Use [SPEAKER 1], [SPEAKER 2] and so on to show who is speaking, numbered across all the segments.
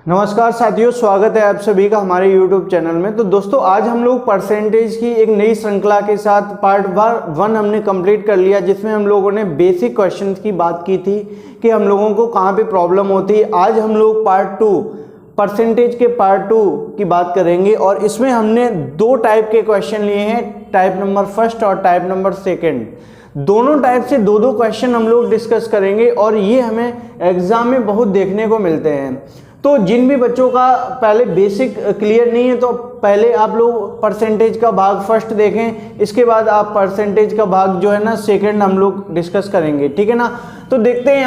[SPEAKER 1] नमस्कार साथियों, स्वागत है आप सभी का हमारे YouTube चैनल में। तो दोस्तों आज हम लोग परसेंटेज की एक नई श्रृंखला के साथ पार्ट 1 हमने कंप्लीट कर लिया, जिसमें हम लोगों ने बेसिक क्वेश्चंस की बात की थी कि हम लोगों को कहाँ पे प्रॉब्लम होती है। आज हम लोग पार्ट 2 परसेंटेज के पार्ट 2 की बात करेंगे और इसमें हमने दो टाइप के क्वेश्चन लिए हैं, टाइप नंबर फर्स्ट और टाइप नंबर सेकेंड। दोनों टाइप से दो क्वेश्चन हम लोग डिस्कस करेंगे और ये हमें एग्जाम में बहुत देखने को मिलते हैं। तो जिन भी बच्चों का पहले बेसिक क्लियर नहीं है तो पहले आप लोग परसेंटेज का भाग फर्स्ट देखें, इसके बाद आप परसेंटेज का भाग जो है ना सेकंड हम लोग डिस्कस करेंगे, ठीक है ना। तो देखते हैं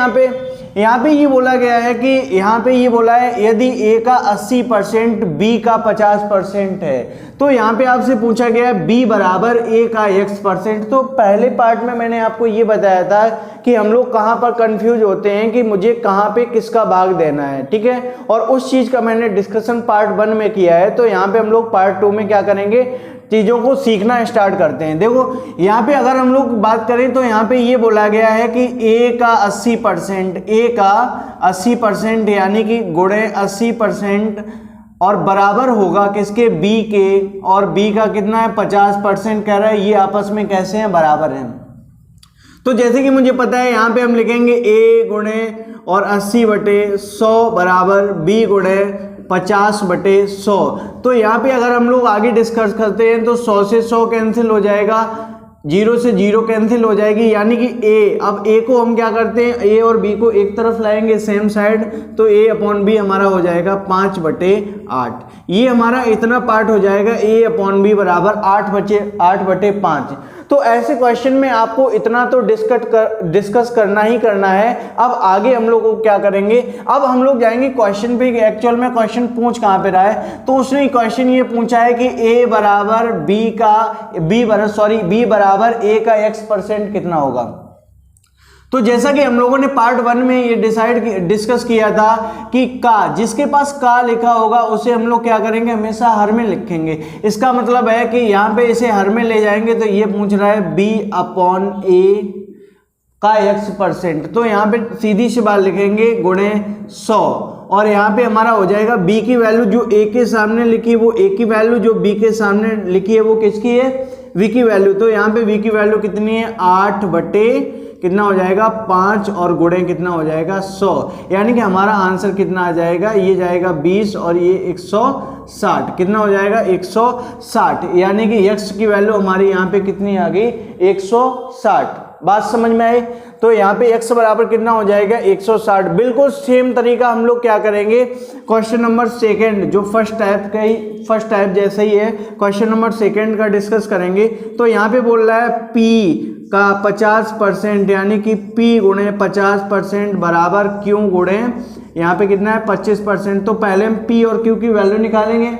[SPEAKER 1] यहाँ पे ये बोला गया है कि यहाँ पे ये बोला है यदि A का 80% B का 50% है, तो यहाँ पे आपसे पूछा गया है B बराबर A का X%। तो पहले पार्ट में मैंने आपको ये बताया था कि हम लोग कहाँ पर कंफ्यूज होते हैं कि मुझे कहाँ पे किसका भाग देना है, ठीक है। और उस चीज़ का मैंने डिस्कशन पार्ट 1 में किया है। तो यहाँ पे हम लोग पार्ट 2 में क्या करेंगे, चीज़ों को सीखना स्टार्ट करते हैं। देखो यहाँ पे अगर हम लोग बात करें तो यहाँ पे ये बोला गया है कि A का 80% यानी कि गुणे 80% और बराबर होगा किसके, B के, और B का कितना है 50% कह रहा है। ये आपस में कैसे हैं, बराबर हैं। तो जैसे कि मुझे पता है यहाँ पे हम लिखेंगे A गुणे और 80/100 बराबर B गुणे 50/100। तो यहाँ पे अगर हम लोग आगे डिस्कस करते हैं तो 100 से 100 कैंसिल हो जाएगा, 0 से 0 कैंसिल हो जाएगी, यानी कि A, अब A को हम क्या करते हैं, A और B को एक तरफ लाएंगे सेम साइड, तो A/B हमारा हो जाएगा 5/8। ये हमारा इतना पार्ट हो जाएगा, A/B बराबर 8/5। तो ऐसे क्वेश्चन में आपको इतना तो डिस्कस करना ही करना है। अब आगे हम लोग को क्या करेंगे, अब हम लोग जाएंगे क्वेश्चन पे। एक्चुअल में क्वेश्चन पूछ कहाँ पे रहा है, तो उसने क्वेश्चन ये पूछा है कि B बराबर A का X% कितना होगा। तो जैसा कि हम लोगों ने पार्ट 1 में ये डिस्कस किया था कि जिसके पास लिखा होगा उसे हम लोग क्या करेंगे, हमेशा हर में लिखेंगे। इसका मतलब है कि यहाँ पे इसे हर में ले जाएंगे तो ये पूछ रहा है B/A का X%। तो यहाँ पे सीधी सी बात लिखेंगे गुणे 100, और यहाँ पे हमारा हो जाएगा B की वैल्यू जो A के सामने लिखी है वो A की वैल्यू, जो B के सामने लिखी है वो किसकी है, V की वैल्यू। तो यहाँ पे V की वैल्यू कितनी है, 8/ कितना हो जाएगा 5, और गुणे कितना हो जाएगा 100, यानी कि हमारा आंसर कितना आ जाएगा, ये जाएगा 20 और ये 160। कितना हो जाएगा 160, यानी कि x की वैल्यू हमारी यहाँ पे कितनी आ गई, 160। बात समझ में आई। तो यहाँ पे x बराबर कितना हो जाएगा 160। बिल्कुल सेम तरीका हम लोग क्या करेंगे, क्वेश्चन नंबर सेकेंड जो फर्स्ट टाइप जैसे ही है, क्वेश्चन नंबर सेकेंड का डिस्कस करेंगे। तो यहाँ पे बोल रहा है P का 50%, यानी कि P गुणे 50% बराबर Q गुणे यहाँ पे कितना है 25%। तो पहले हम P और Q की वैल्यू निकालेंगे।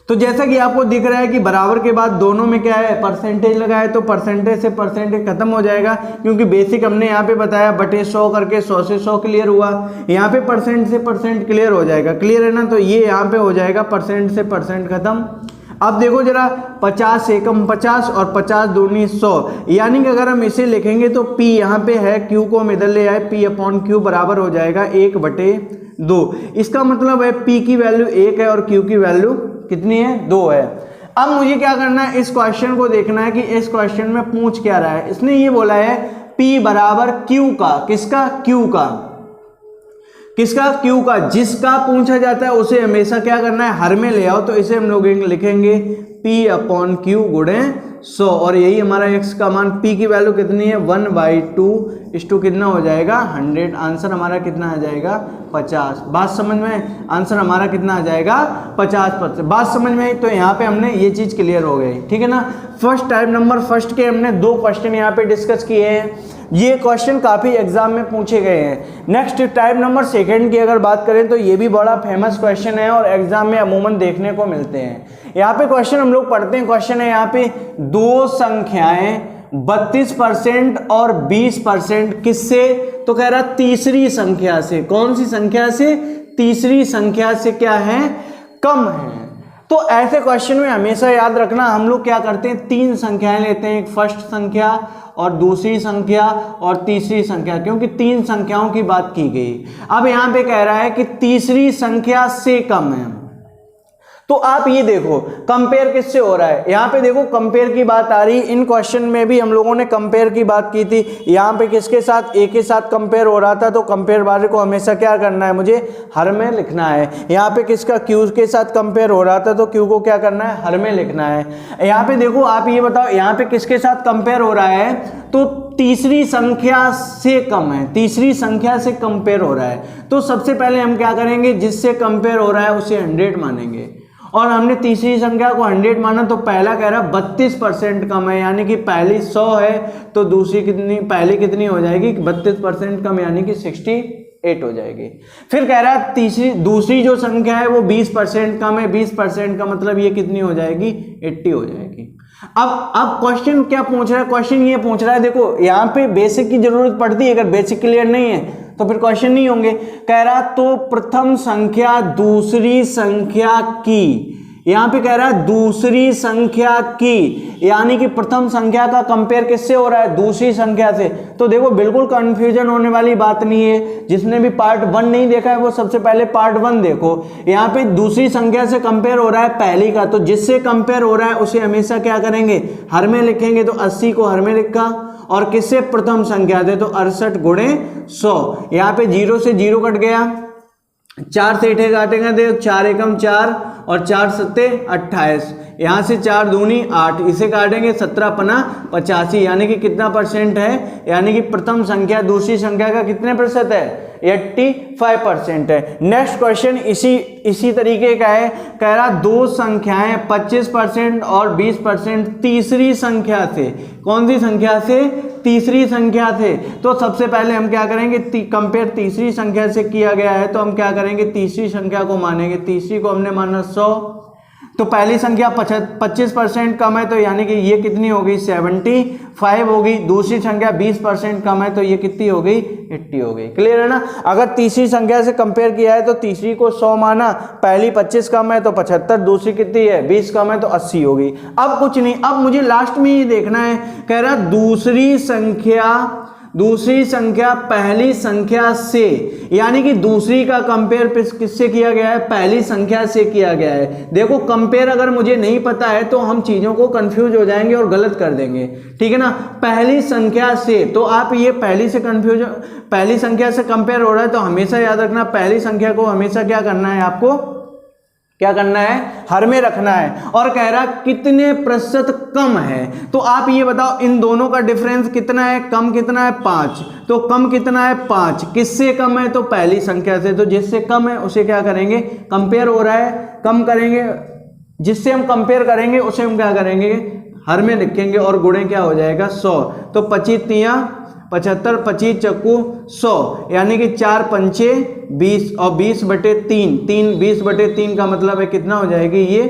[SPEAKER 1] तो जैसा कि आपको दिख रहा है कि बराबर के बाद दोनों में क्या है, परसेंटेज लगाए, तो परसेंटेज से परसेंटेज खत्म हो जाएगा, क्योंकि बेसिक हमने यहाँ पे बताया बटे 100 करके 100 से 100 क्लियर हुआ। यहाँ पे परसेंट से परसेंट क्लियर हो जाएगा, क्लियर है ना। तो ये यहाँ पे हो जाएगा परसेंट से परसेंट खत्म। अब देखो जरा, 50 एकम 50 और 50 दूनी 100, यानी कि अगर हम इसे लिखेंगे तो P यहाँ पे है, Q को हम इधर ले आए, P/Q बराबर हो जाएगा 1/2। इसका मतलब है P की वैल्यू 1 है और Q की वैल्यू कितनी है, 2 है। अब मुझे क्या करना है, इस क्वेश्चन को देखना है कि इस क्वेश्चन में पूछ क्या रहा है। इसने ये बोला है P बराबर Q का, किसका, Q का, किसका, Q का। जिसका पूछा जाता है उसे हमेशा क्या करना है, हर में ले आओ। तो इसे हम लोग लिखेंगे P/Q गुणे 100, और यही हमारा x का मान, P की वैल्यू कितनी है 1/2 कितना हो जाएगा 100। आंसर हमारा कितना आ जाएगा 50। बात समझ में, आंसर हमारा कितना आ जाएगा 50%। बात समझ में आई। तो यहाँ पे हमने ये चीज़ क्लियर हो गई, ठीक है ना। फर्स्ट टाइप नंबर फर्स्ट के हमने 2 क्वेश्चन यहाँ पे डिस्कस किए हैं। ये क्वेश्चन काफ़ी एग्जाम में पूछे गए हैं। नेक्स्ट टाइप नंबर सेकंड की अगर बात करें तो ये भी बड़ा फेमस क्वेश्चन है और एग्जाम में अमूमन देखने को मिलते हैं। यहाँ पे क्वेश्चन हम लोग पढ़ते हैं। क्वेश्चन है यहाँ पे, दो संख्याएं 32% और 20% किससे, तो कह रहा तीसरी संख्या से। कौन सी संख्या से, तीसरी संख्या से क्या है, कम है। तो तो ऐसे क्वेश्चन में हमेशा याद रखना, हम लोग क्या करते हैं, 3 संख्याएं लेते हैं, एक फर्स्ट संख्या और दूसरी संख्या और तीसरी संख्या, क्योंकि 3 संख्याओं की बात की गई। अब यहां पे कह रहा है कि तीसरी संख्या से कम है, तो आप ये देखो कंपेयर किससे हो रहा है, यहाँ पे देखो कंपेयर की बात आ रही। इन क्वेश्चन में भी हम लोगों ने कंपेयर की बात की थी, यहाँ पे किसके साथ, ए के साथ कंपेयर हो रहा था, तो कंपेयर वाले को हमेशा क्या करना है, मुझे हर में लिखना है। यहाँ पे किसका, क्यू के साथ कंपेयर हो रहा था, तो क्यू को क्या करना है, हर में लिखना है। यहाँ पे देखो आप ये बताओ, यहाँ पे किसके साथ कंपेयर हो रहा है, तो तीसरी संख्या से कम है, तीसरी संख्या से कंपेयर हो रहा है। तो सबसे पहले हम क्या करेंगे, जिससे कंपेयर हो रहा है उसे 100 मानेंगे, और हमने तीसरी संख्या को 100 माना, तो पहला कह रहा 32% कम है, यानी कि पहली 100 है तो दूसरी कितनी, पहली कितनी हो जाएगी, 32% कम, यानी कि 68 हो जाएगी। फिर कह रहा है दूसरी जो संख्या है वो 20% कम है, 20% का मतलब ये कितनी हो जाएगी, 80 हो जाएगी। अब क्वेश्चन क्या पूछ रहा है, क्वेश्चन ये पूछ रहा है, देखो यहाँ पे बेसिक की जरूरत पड़ती है, अगर बेसिक क्लियर नहीं है तो फिर क्वेश्चन नहीं होंगे। कह रहा तो प्रथम संख्या दूसरी संख्या की, यहां पे कह रहा है दूसरी संख्या की, यानी कि प्रथम संख्या का कंपेयर किससे हो रहा है, दूसरी संख्या से। तो देखो बिल्कुल कंफ्यूजन होने वाली बात नहीं है, जिसने भी पार्ट 1 नहीं देखा है वो सबसे पहले पार्ट 1 देखो। यहाँ पे दूसरी संख्या से कंपेयर हो रहा है पहली का, तो जिससे कंपेयर हो रहा है उसे हमेशा क्या करेंगे, हर में लिखेंगे, तो 80 को हर में लिखा, और किससे, प्रथम संख्या थे, तो 68 गुणे 100। यहाँ पे 0 से 0 कट गया, 4 से 8 काटेंगे, देखो 4 एकम 4 और 4 सत्ते 28, यहाँ से 4 दूनी 8, इसे काटेंगे 17 पना 85, यानी कि कितना परसेंट है, यानी कि प्रथम संख्या दूसरी संख्या का कितने प्रतिशत है, 85% है। नेक्स्ट क्वेश्चन इसी तरीके का है, कह रहा 2 संख्याएं 25% और 20% तीसरी संख्या से, कौन सी संख्या से, तीसरी संख्या से। तो सबसे पहले हम क्या करेंगे, कंपेयर तीसरी संख्या से किया गया है, तो हम क्या करेंगे, तीसरी संख्या को मानेंगे, तीसरी को हमने माना 100, तो पहली संख्या 25% कम है, तो यानी कि ये कितनी होगी, 75 होगी। दूसरी संख्या 20% कम है, तो ये कितनी हो गई, 80 हो गई। क्लियर है ना। अगर तीसरी संख्या से कंपेयर किया है तो तीसरी को 100 माना, पहली 25 कम है तो 75, दूसरी कितनी है, 20 कम है तो 80 हो गई। अब कुछ नहीं, अब मुझे लास्ट में ये देखना है, कह रहा दूसरी संख्या पहली संख्या से, यानी कि दूसरी का कंपेयर किससे किया गया है, पहली संख्या से किया गया है। देखो कंपेयर अगर मुझे नहीं पता है तो हम चीजों को कंफ्यूज हो जाएंगे और गलत कर देंगे, ठीक है ना। पहली संख्या से, तो आप ये पहली संख्या से कंपेयर हो रहा है, तो हमेशा याद रखना पहली संख्या को हमेशा क्या करना है, आपको क्या करना है, हर में रखना है। और कह रहा कितने प्रतिशत कम है, तो आप ये बताओ इन दोनों का डिफरेंस कितना है, कम कितना है, 5, तो कम कितना है, 5, किससे कम है, तो पहली संख्या से, तो जिससे कम है उसे क्या करेंगे, कंपेयर हो रहा है, कम करेंगे, जिससे हम कंपेयर करेंगे उसे हम क्या करेंगे, हर में लिखेंगे, और गुणे क्या हो जाएगा, 100, तो 25 तिया 75, 25 चक्कू 100, यानी कि 4 पंचे 20 और 20/3, 20/3 का मतलब है कितना हो जाएगी, ये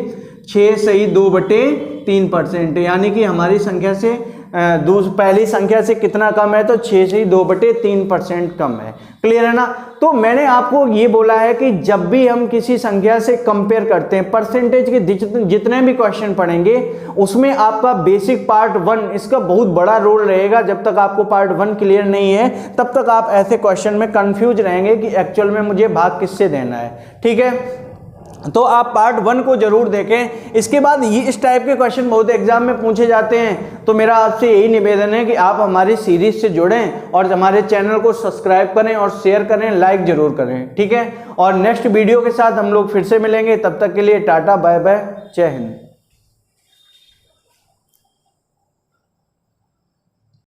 [SPEAKER 1] 6 सही 2/3%, यानी कि हमारी संख्या से पहली संख्या से कितना कम है, तो 6 से 2/3% कम है। क्लियर है ना। तो मैंने आपको ये बोला है कि जब भी हम किसी संख्या से कंपेयर करते हैं, परसेंटेज के जितने भी क्वेश्चन पढ़ेंगे उसमें आपका बेसिक पार्ट 1 इसका बहुत बड़ा रोल रहेगा। जब तक आपको पार्ट 1 क्लियर नहीं है तब तक आप ऐसे क्वेश्चन में कंफ्यूज रहेंगे कि एक्चुअल में मुझे भाग किससे देना है, ठीक है। तो आप पार्ट 1 को जरूर देखें। इसके बाद ये इस टाइप के क्वेश्चन बहुत एग्जाम में पूछे जाते हैं, तो मेरा आपसे यही निवेदन है कि आप हमारी सीरीज से जुड़ें और हमारे चैनल को सब्सक्राइब करें और शेयर करें, लाइक जरूर करें, ठीक है। और नेक्स्ट वीडियो के साथ हम लोग फिर से मिलेंगे, तब तक के लिए टाटा बाय बाय, जय हिंद।